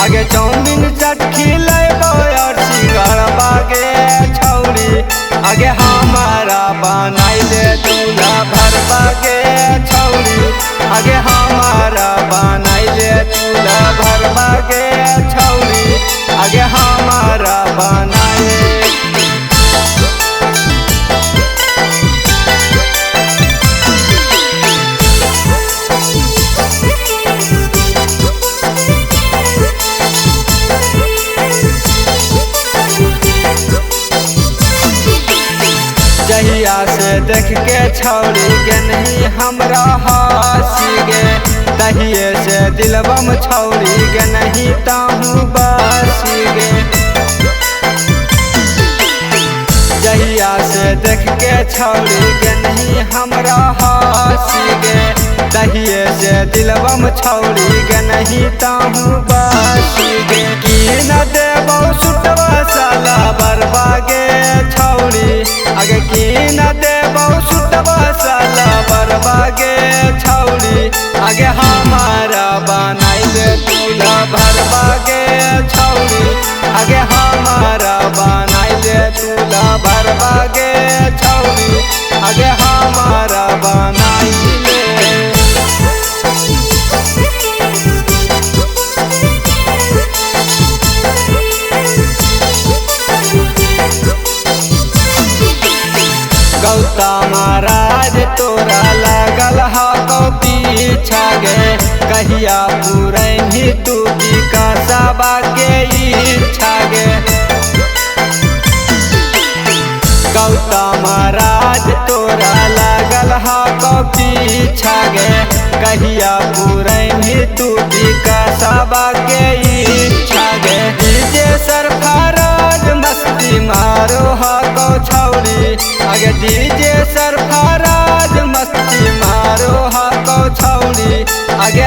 आगे चाउमीन चाट खिलेबो और सिंघाड़ा बागे छौरी आगे हमारा बनाई दे दूल्हा भर बागे छौरी आगे हमारा बनाई दे दूल्हा भर बागे छौरी आगे हमारा बनाए। जहिया से देख के छौरी के नहीं हमरा हंसी गे तहिए से दिलबम छौरी के नहीं ताहू बसी गे। जहिया से देख के छौरी के नहीं हमरा हंसी गे तहिए से दिलबम छौरी के नहीं ताहू बसी गे। की न देबो सुटवा साला बरबागे छौरी आगे की न देबो सुटवा साला बरबागे छौरी आगे हमारा बनाई दे दूल्हा भरबागे छौरी आगे हमारा बनाई दे दूल्हा भरबागे छौरी आगे हमारा बनाई दे। गौता महाराज तोरा लागल हा पीछा गे कहिया पूरही तू विकासबा के इच्छा गे। गौता महाराज तोरा लागल हा पीछा गे कहिया पूरही तू विकासबा के इच्छा गे। डीजे सरफराज मस्ती मारो हा छौरी आगे डीजे सरफराज मस्ती मारो हा छौरी आगे